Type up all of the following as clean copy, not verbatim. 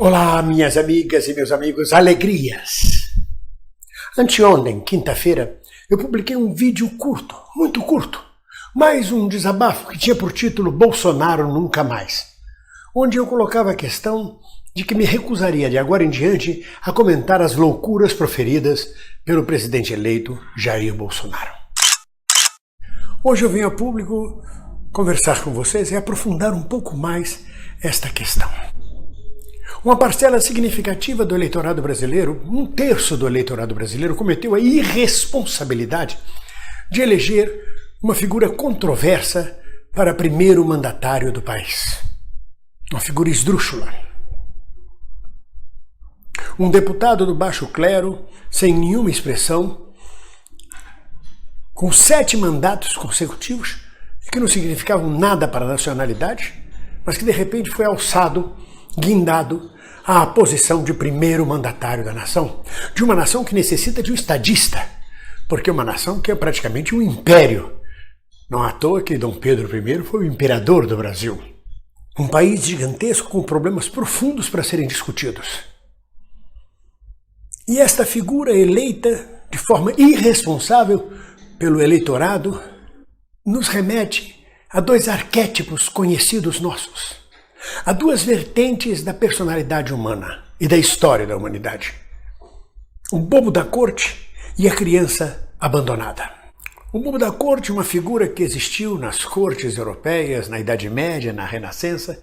Olá, minhas amigas e meus amigos, alegrias! Anteontem, quinta-feira, eu publiquei um vídeo curto, muito curto, mais um desabafo que tinha por título Bolsonaro Nunca Mais, onde eu colocava a questão de que me recusaria de agora em diante a comentar as loucuras proferidas pelo presidente eleito Jair Bolsonaro. Hoje eu venho a público conversar com vocês e aprofundar um pouco mais esta questão. Uma parcela significativa do eleitorado brasileiro, um terço do eleitorado brasileiro, cometeu a irresponsabilidade de eleger uma figura controversa para primeiro mandatário do país. Uma figura esdrúxula. Um deputado do baixo clero, sem nenhuma expressão, com 7 mandatos consecutivos, que não significavam nada para a nacionalidade, mas que de repente foi alçado, guindado à posição de primeiro mandatário da nação, de uma nação que necessita de um estadista, porque é uma nação que é praticamente um império. Não à toa que Dom Pedro I foi o imperador do Brasil. Um país gigantesco com problemas profundos para serem discutidos. E esta figura eleita de forma irresponsável pelo eleitorado nos remete a 2 arquétipos conhecidos nossos, a 2 vertentes da personalidade humana e da história da humanidade. O bobo da corte e a criança abandonada. O bobo da corte, uma figura que existiu nas cortes europeias, na Idade Média, na Renascença,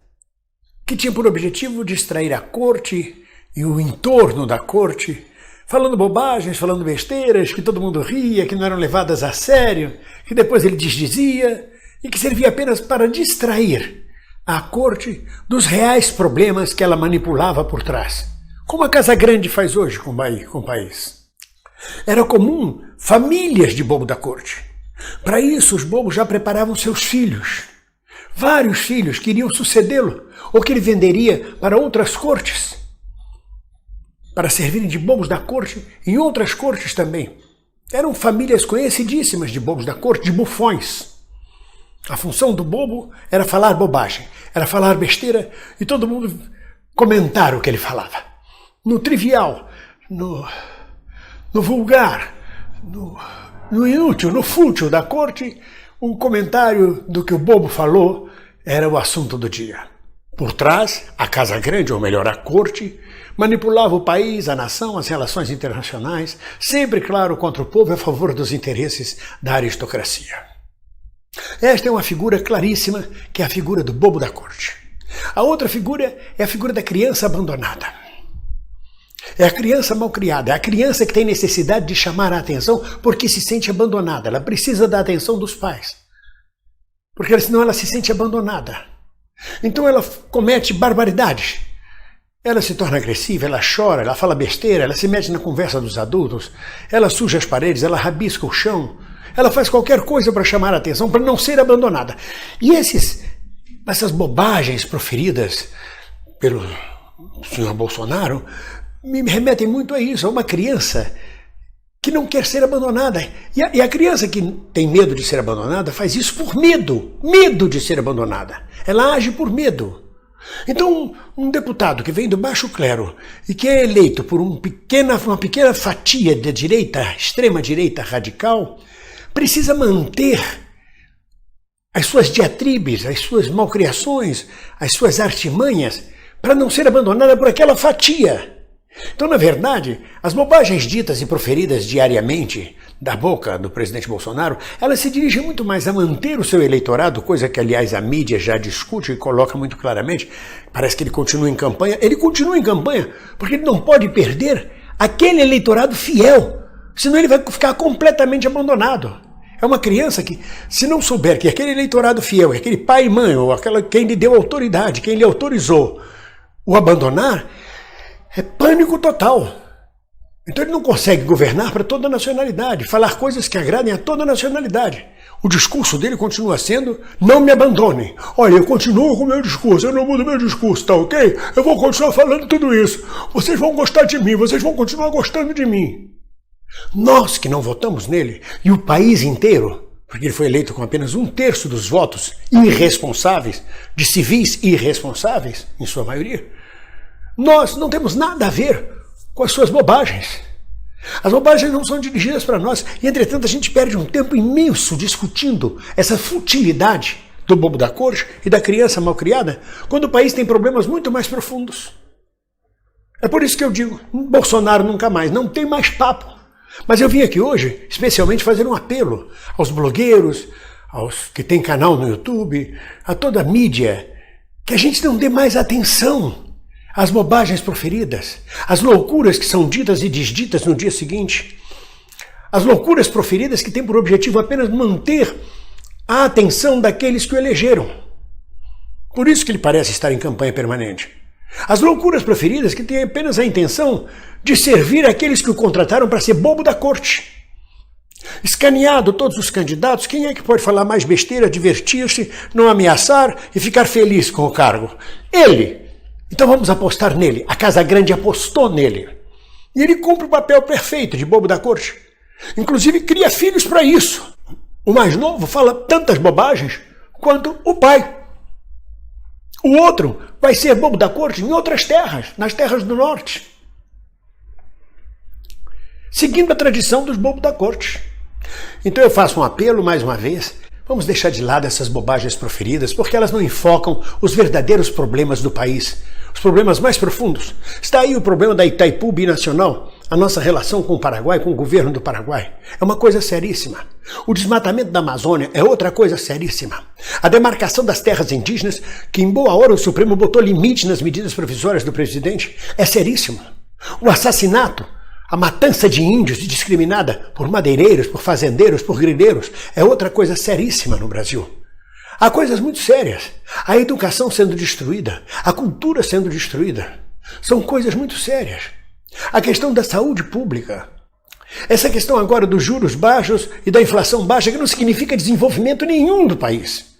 que tinha por objetivo distrair a corte e o entorno da corte, falando bobagens, falando besteiras, que todo mundo ria, que não eram levadas a sério, que depois ele desdizia, e que servia apenas para distrair a corte dos reais problemas que ela manipulava por trás, como a Casa Grande faz hoje com o país. Era comum famílias de bobo da corte. Para isso, os bobos já preparavam seus filhos. Vários filhos que iriam sucedê-lo, ou que ele venderia para outras cortes, para servirem de bobos da corte em outras cortes também. Eram famílias conhecidíssimas de bobos da corte, de bufões. A função do bobo era falar bobagem, era falar besteira e todo mundo comentar o que ele falava. No trivial, no vulgar, no inútil, no fútil da corte, um comentário do que o bobo falou era o assunto do dia. Por trás, a Casa Grande, ou melhor, a corte, manipulava o país, a nação, as relações internacionais, sempre, claro, contra o povo e a favor dos interesses da aristocracia. Esta é uma figura claríssima, que é a figura do bobo da corte. A outra figura é a figura da criança abandonada. É a criança malcriada, é a criança que tem necessidade de chamar a atenção porque se sente abandonada. Ela precisa da atenção dos pais, porque senão ela se sente abandonada. Então ela comete barbaridades. Ela se torna agressiva, ela chora, ela fala besteira, ela se mete na conversa dos adultos, ela suja as paredes, ela rabisca o chão, ela faz qualquer coisa para chamar a atenção, para não ser abandonada. E essas bobagens proferidas pelo senhor Bolsonaro me remetem muito a isso, a uma criança que não quer ser abandonada. E a criança que tem medo de ser abandonada faz isso por medo de ser abandonada. Ela age por medo. Então, um deputado que vem do baixo clero e que é eleito por uma pequena fatia da direita, extrema-direita radical, precisa manter as suas diatribes, as suas malcriações, as suas artimanhas, para não ser abandonada por aquela fatia. Então, na verdade, as bobagens ditas e proferidas diariamente da boca do presidente Bolsonaro, elas se dirigem muito mais a manter o seu eleitorado, coisa que, aliás, a mídia já discute e coloca muito claramente. Parece que ele continua em campanha. Ele continua em campanha porque ele não pode perder aquele eleitorado fiel, senão ele vai ficar completamente abandonado. É uma criança que, se não souber que aquele eleitorado fiel, aquele pai e mãe, ou quem lhe deu autoridade, quem lhe autorizou o abandonar, é pânico total. Então ele não consegue governar para toda a nacionalidade, falar coisas que agradem a toda a nacionalidade. O discurso dele continua sendo: não me abandonem. Olha, eu continuo com o meu discurso, eu não mudo meu discurso, tá ok? Eu vou continuar falando tudo isso. Vocês vão gostar de mim, vocês vão continuar gostando de mim. Nós que não votamos nele, e o país inteiro, porque ele foi eleito com apenas 1/3 dos votos irresponsáveis, de civis irresponsáveis, em sua maioria, Nós não temos nada a ver com as suas bobagens. As bobagens não são dirigidas para nós e, entretanto, a gente perde um tempo imenso discutindo essa futilidade do bobo da corte e da criança malcriada, quando o país tem problemas muito mais profundos. É por isso que eu digo, Bolsonaro nunca mais, não tem mais papo. Mas eu vim aqui hoje, especialmente, fazer um apelo aos blogueiros, aos que têm canal no YouTube, a toda a mídia, que a gente não dê mais atenção às bobagens proferidas, às loucuras que são ditas e desditas no dia seguinte, as loucuras proferidas que têm por objetivo apenas manter a atenção daqueles que o elegeram. Por isso que ele parece estar em campanha permanente. As loucuras proferidas que têm apenas a intenção de servir aqueles que o contrataram para ser bobo da corte. Escaneado todos os candidatos, quem é que pode falar mais besteira, divertir-se, não ameaçar e ficar feliz com o cargo? Ele! Então vamos apostar nele. A Casa Grande apostou nele. E ele cumpre o papel perfeito de bobo da corte. Inclusive cria filhos para isso. O mais novo fala tantas bobagens quanto o pai. O outro vai ser bobo da corte em outras terras, nas terras do norte. Seguindo a tradição dos bobos da corte. Então eu faço um apelo mais uma vez. Vamos deixar de lado essas bobagens proferidas, porque elas não enfocam os verdadeiros problemas do país, os problemas mais profundos. Está aí o problema da Itaipu binacional, a nossa relação com o Paraguai, com o governo do Paraguai. É uma coisa seríssima. O desmatamento da Amazônia é outra coisa seríssima. A demarcação das terras indígenas, que em boa hora o Supremo botou limite nas medidas provisórias do presidente, é seríssimo. O assassinato, a matança de índios indiscriminada por madeireiros, por fazendeiros, por grileiros, é outra coisa seríssima no Brasil. Há coisas muito sérias. A educação sendo destruída, a cultura sendo destruída. São coisas muito sérias. A questão da saúde pública. Essa questão agora dos juros baixos e da inflação baixa, que não significa desenvolvimento nenhum do país.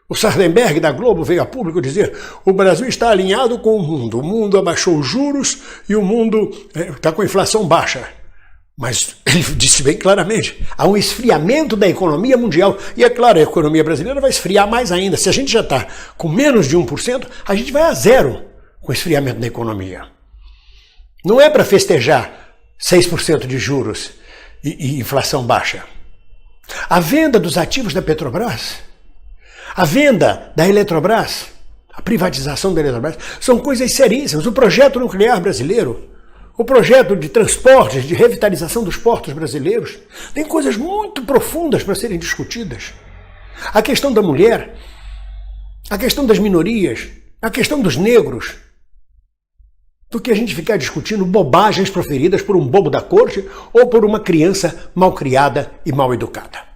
O Sardenberg da Globo veio a público dizer: o Brasil está alinhado com o mundo abaixou os juros e o mundo está com a inflação baixa. Mas ele disse bem claramente, há um esfriamento da economia mundial. E é claro, a economia brasileira vai esfriar mais ainda. Se a gente já está com menos de 1%, a gente vai a zero com o esfriamento da economia. Não é para festejar 6% de juros e inflação baixa. A venda dos ativos da Petrobras, a venda da Eletrobras, a privatização da Eletrobras, são coisas seríssimas. O projeto nuclear brasileiro, o projeto de transportes, de revitalização dos portos brasileiros, tem coisas muito profundas para serem discutidas. A questão da mulher, a questão das minorias, a questão dos negros, do que a gente ficar discutindo bobagens proferidas por um bobo da corte ou por uma criança mal criada e mal educada.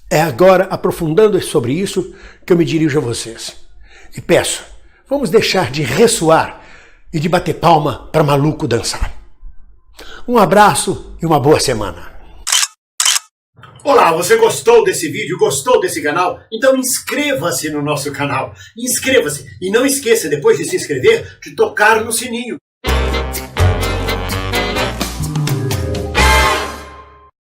É agora, aprofundando sobre isso, que eu me dirijo a vocês. E peço, vamos deixar de ressoar e de bater palma para maluco dançar. Um abraço e uma boa semana. Olá, você gostou desse vídeo? Gostou desse canal? Então inscreva-se no nosso canal. Inscreva-se e não esqueça, depois de se inscrever, de tocar no sininho.